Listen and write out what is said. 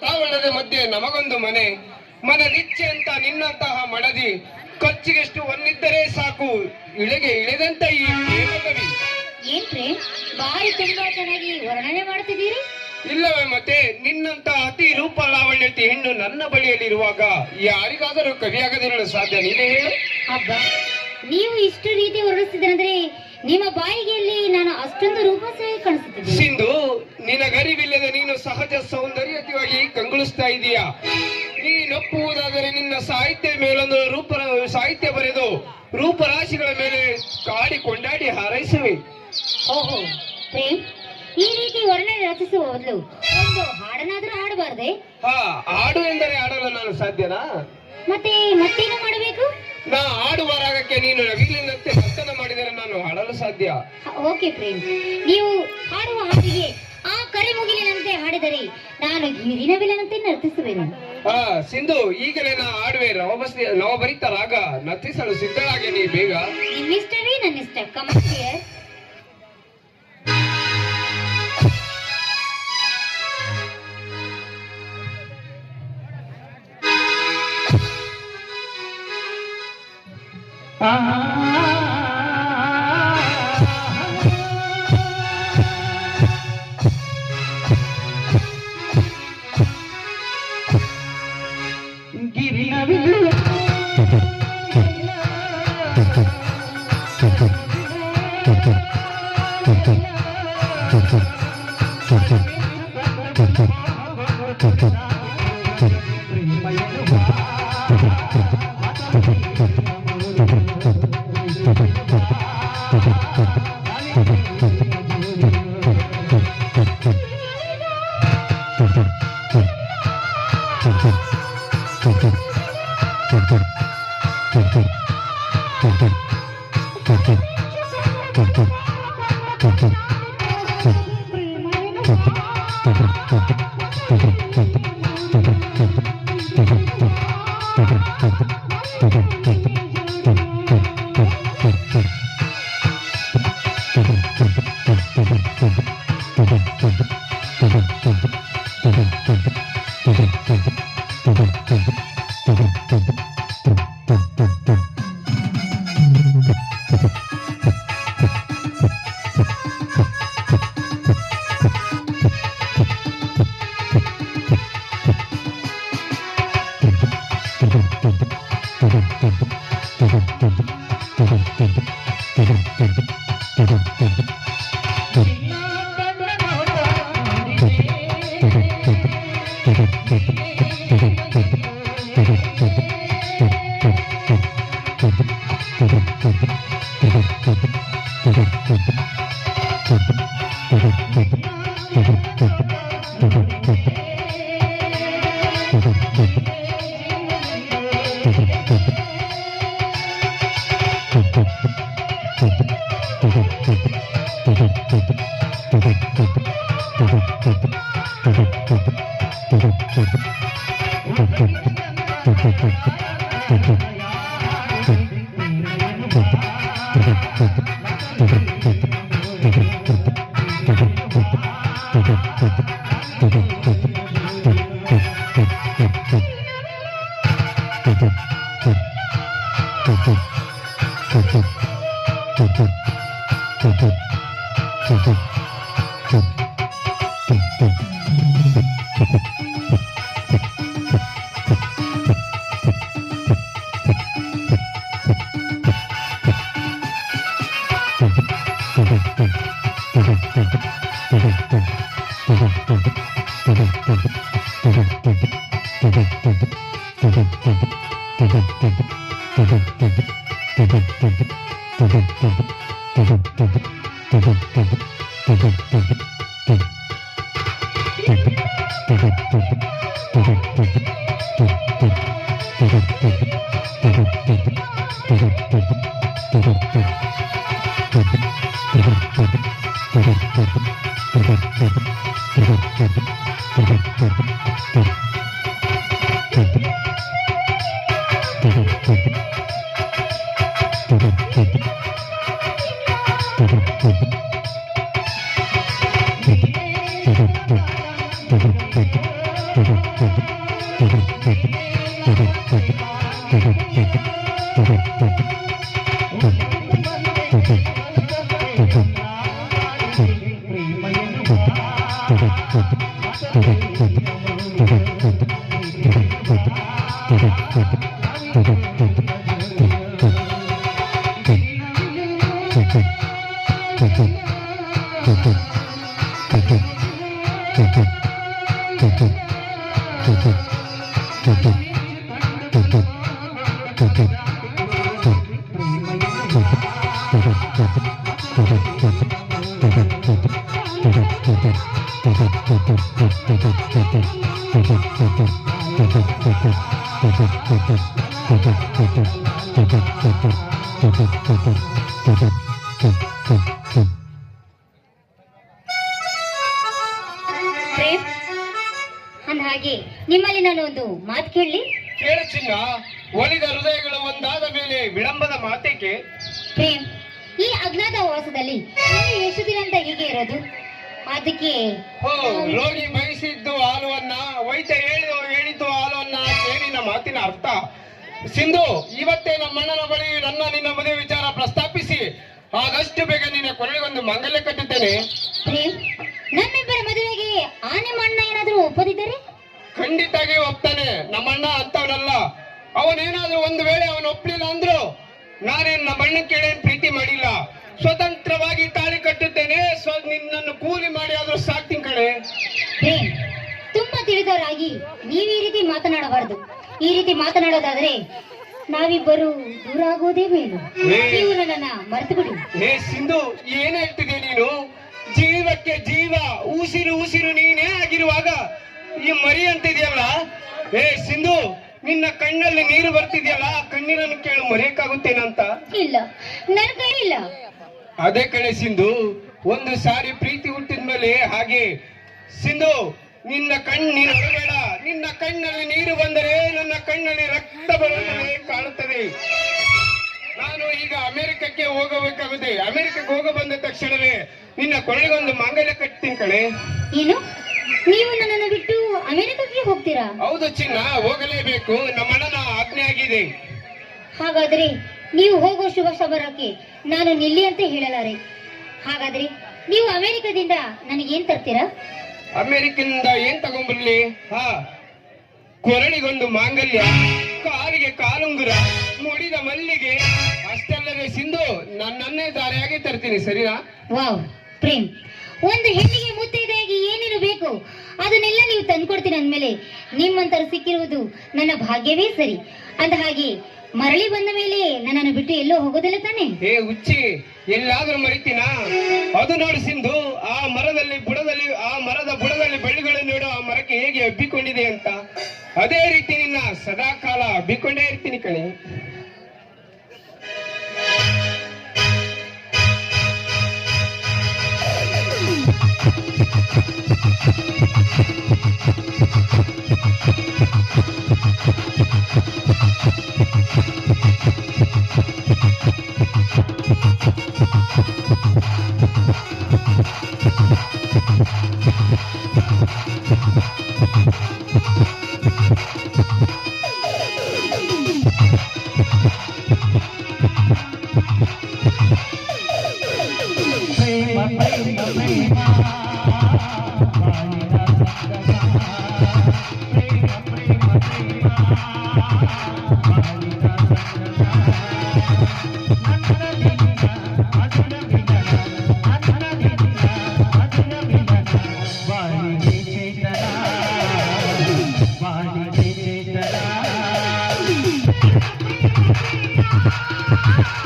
ತಾವಳದ ಮಧ್ಯೆ ನಮಗೊಂದು ಮನೆ ಮನಲಿಚ್ಛೆ ಅಂತ ನಿನ್ನಂತಹ ಮಡದಿ ಖರ್ಚಿಗೆಷ್ಟು ಒಂದಿದ್ದರೆ ಸಾಕು ಇಳೆಗೆ ಇಳಿದಂತ ಈ ಪ್ರೇಮ ಕವಿ. ಏನ್ರಿ ಬಾರಿ ತುಂಬಾ ಚೆನ್ನಾಗಿ ವರ್ಣನೆ ಮಾಡ್ತಿದ್ದೀರಿ. ಇಲ್ಲವೇ ಮತ್ತೆ ನಿನ್ನಂತ ಅತಿ ರೂಪ ಲಾವಣ್ಯತೆ ಹೆಣ್ಣು ನನ್ನ ಬಳಿಯಲ್ಲಿರುವಾಗ ಯಾರಿಗಾದರೂ ಕವಿಯಾಗದಿರಲು ಸಾಧ್ಯ? ನೀನೇ ಹೇಳು. ಹಬ್ಬ, ನೀವು ಇಷ್ಟು ರೀತಿ ವರ್ಣಿಸ್ತಿದ್ರಂದ್ರೆ ನಿಮ್ಮ ಬಾಯಿಗೆಯಲ್ಲಿ ನಾನು ಅಷ್ಟೊಂದು ರೂಪಸಾಗಿ ಕಾಣಿಸುತ್ತಿದ್ದೆ. ಸಿಂಧು, ನಿನಗರಿವಿಲ್ಲದೆ ನೀನು ಸಹಜ ಸೌಂದರ್ಯವಾಗಿ ಕಂಗೊಳಿಸ್ತಾ ಇದೀಯಾ. ನೀನೊಪ್ಪುವುದಾದರೆ ನಿನ್ನ ಸಾಹಿತ್ಯ ಮೇಲೊಂದು ಸಾಹಿತ್ಯ ಬರೆದು ರೂಪರಾಶಿಗಳ ಮೇಲೆ ಕಾಡಿ ಕೊಂಡಾಡಿ ಹಾರೈಸುವೆ. ಓಹೋ ಪ್ರೇಮ್, ಈ ರೀತಿ ವರ್ಣನೆ ರಚಿಸುವ ಬದಲು ಒಂದು ಹಾಡನಾದ್ರೂ ಹಾಡಬಾರ್ದೆ? ಹಾಡು ಎಂದರೆ ಆಡಲು ನಾನು ಸಾಧ್ಯನಾ? ಮತ್ತೇನು ಮಾಡಬೇಕು? ನಾ ಆಡುವ ರಾಗಕ್ಕೆ ನೀನು ನವಿಲಿನಂತೆ ನರ್ತನ ಮಾಡಿದರೆ ನಾನು ಹಾಡಲು ಸಾಧ್ಯ. ಓಕೆ ಪ್ರೇಮ್, ನೀವು ಹಾಡುವ ಹಾಡಿಗೆ ಆ ಕರೆ ಮುಗಿಲಿನಂತೆ ಹಾಡಿದರೆ ನಾನು ಗಿರಿನವಿಲನಂತೆ ನರ್ತಿಸುವೆನು. ಸಿಂಧು, ಈಗಲೇ ನಾ ಆಡುವೆ. ನವಭರಿತ ರಾಗ ನರ್ತಿಸಲು ಸಿದ್ಧಳಾಗಿ ನೀ ಬೇಗ. ನಿನ್ನಿಷ್ಟವೇ ನನ್ನಿಷ್ಟ. ಕಮಾನ್ ಹಿಯರ್. ಪ್ರೇಮ್, ಅಂದಹಾಗೆ ನಿಮ್ಮಲ್ಲಿ ನಾನು ಒಂದು ಮಾತು ಕೇಳಲಿ? ಕೇಳು ಚಿನ್ನ, ಒಲಿದ ಹೃದಯಗಳು ಒಂದಾದ ಮೇಲೆ ವಿಳಂಬದ ಮಾತೇಕೆ? ಪ್ರೇಮ್, ಈ ಅಜ್ಞಾತ ವಾಸದಲ್ಲಿ ನೀವು ಎಷ್ಟು ದಿನ ಅಂತ ಹೀಗೆ ಇರೋದು? ಅದಕ್ಕೆ ಹೋ, ರೋಗಿ ಬಯಸಿದ್ದು ಹಾಲುವನ್ನ, ವೈದ್ಯ ಹೇಳಿದ್ದು ಹಾಲುವನ್ನ ಏನಿನ ಮಾತಿನ ಅರ್ಥ? ಸಿಂಧು, ಇವತ್ತೇ ನಮ್ಮಣ್ಣನ ಬಳಿ ನಿನ್ನ ಮದುವೆ ವಿಚಾರ ಪ್ರಸ್ತಾಪಿಸಿ ಆದಷ್ಟು ಬೇಗ ನಿನ್ನ ಕೊರಳಿಗೊಂದು ಮಾಂಗಲ್ಯ ಕಟ್ಟುತ್ತೇನೆ. ಪ್ರೇಮ್, ನಮ್ಮಿಬ್ಬರ ಮದುವೆಗೆ ಆ ನಿಮ್ಮ ಅಣ್ಣ ಏನಾದರೂ ಒಪ್ಪದಿದ್ದರೆ? ಖಂಡಿತಾಗಿ ಒಪ್ತಾನೆ. ನಮ್ಮಣ್ಣ ಅಂತವನಲ್ಲ. ಅವನೇನಾದ್ರೂ ಒಂದು ವೇಳೆ ಅವನು ಒಪ್ಲಿಲ್ಲ ಅಂದ್ರು ನಾನೇನ್ ನಮ್ಮಣ್ಣ ಕೇಳೇನ್ ಪ್ರೀತಿ ಮಾಡಿಲ್ಲ. ಸ್ವತಂತ್ರವಾಗಿ ತಾಳಿ ಕಟ್ಟುತ್ತೇನೆ. ನಿನ್ನನ್ನು ಕೂಲಿ ಮಾಡಿ ಆದ್ರೂ ಸಾಕ್ತೀನಿ ಕಣೆ. ಪ್ರೇಮ್, ತುಂಬಾ ತಿಳಿದವರಾಗಿ ನೀವು ಈ ರೀತಿ ಮಾತನಾಡಬಾರದು. ಈ ರೀತಿ ಮಾತನಾಡೋದಾದ್ರೆ ನಾವಿಬ್ಬರು ದೂರ ಆಗೋದೇ ಮೇಲು. ನೀವು ನನ್ನನ್ನ ಮರೆತು ಬಿಡಿ. ಹೇ ಸಿಂಧು, ಏನ್ ಹೇಳ್ತಿದ್ಯಾ ನೀನು? ಜೀವಕ್ಕೆ ಜೀವ, ಉಸಿರು ಉಸಿರು ನೀನೇ ಆಗಿರುವಾಗ ಈ ಮರಿ ಅಂತಿದ್ಯಲ್ಲ. ಹೇ ಸಿಂಧು, ನಿನ್ನ ಕಣ್ಣಲ್ಲಿ ನೀರು ಬರ್ತಿದ್ಯಲ್ಲ, ಕಣ್ಣೀರನ್ನು ಕೇಳು ಮರೆಯಕ್ಕಾಗುತ್ತೇನಂತ? ಇಲ್ಲ, ನನ್ನ ಕೈ ಇಲ್ಲ. ಅದೇ ಕಣೆ ಸಿಂಧು, ಒಂದು ಸಾರಿ ಪ್ರೀತಿ ಹುಟ್ಟಿದ್ಮೇಲೆ ಹಾಗೆ. ಸಿಂಧು, ನಿನ್ನ ನೀನು ಹೊರಬೇಡ. ನಿನ್ನ ಕಣ್ಣಲ್ಲಿ ನೀರು ಬಂದರೆ ನನ್ನ ಕಣ್ಣಲ್ಲಿ ರಕ್ತ ಬರುತ್ತದೆ ಕಾಣುತ್ತದೆ. ನಾನು ಈಗ ಅಮೆರಿಕಕ್ಕೆ ಹೋಗಬೇಕಾಗುತ್ತೆ. ಅಮೆರಿಕಕ್ಕೆ ಹೋಗ ಬಂದ ತಕ್ಷಣವೇ ನಿನ್ನ ಕೊರಳಿಗೊಂದು ಮಾಂಗಲ್ಯ ಕಟ್ತೀನಿ ಕಣೆ. ಏನು, ನೀವು ನನ್ನನ್ನು ಬಿಟ್ಟು ಅಮೆರಿಕಕ್ಕೆ ಹೋಗ್ತೀರಾ? ಹೌದು ಚಿನ್ನ, ಹೋಗಲೇಬೇಕು. ನಮ್ಮಣ್ಣನ ಆಜ್ಞೆ ಆಗಿದೆ. ಹಾಗಾದ್ರೆ ನೀವು ಹೋಗೋ ಶುಭ ಶಬರಕ್ಕೆ ನಾನು ನಿಲ್ಲಿ ಅಂತ ಹೇಳಲಾರೆ. ಹಾಗಾದ್ರೆ ನೀವು ಅಮೆರಿಕದಿಂದ ನನಗೇನ್ ತರ್ತೀರಾ? ಅಮೆರಿಕದಿಂದ ಏನ್ ತಗೊಂಡ್ಬರ್ಲಿ? ಕೊರಳಿಗೊಂದು ಮಾಂಗಲ್ಯ, ಕಾಲಿಗೆ ಕಾಲುಂಗುರ, ಮುಡಿದ ಮಲ್ಲಿಗೆ, ಅಷ್ಟಲ್ಲದೆ ಸಿಂಧು ನನ್ನನ್ನೇ ದಾರಿಯಾಗಿ ತರ್ತೀನಿ, ಸರಿನಾ? ವಾವ್ ಪ್ರೇಮ್, ಒಂದು ಹೆಣ್ಣಿಗೆ ಮುತ್ತೈದೆಯಾಗಿ ಏನೇನು ಬೇಕು ಅದನ್ನೆಲ್ಲ ನೀವು ತಂದ್ಕೊಡ್ತೀನಿ ಅಂದ್ಮೇಲೆ ನಿಮ್ಮಂತರು ಸಿಕ್ಕಿರುವುದು ನನ್ನ ಭಾಗ್ಯವೇ ಸರಿ. ಅಂದ ಹಾಗೆ ಮರಳಿ ಬಂದ ಮೇಲೆ ನನ್ನನ್ನು ಬಿಟ್ಟು ಎಲ್ಲೋ ಹೋಗೋದಿಲ್ಲ ತಾನೆ? ಹೇ ಹುಚ್ಚಿ, ಎಲ್ಲಾದ್ರೂ ಮರಿತೀನಾ? ಅದು ನೋಡು ಸಿಂಧು, ಆ ಮರದ ಬುಡದಲ್ಲಿ ಬಳ್ಳಿಗಳು ನೋಡು, ಆ ಮರಕ್ಕೆ ಹೇಗೆ ಹಬ್ಬಿಕೊಂಡಿದೆ ಅಂತ. ಅದೇ ರೀತಿ ನಿನ್ನ ಸದಾ ಕಾಲ ಹಬ್ಬಿಕೊಂಡೇ ಇರ್ತೀನಿ ಕಣೆ. Bye.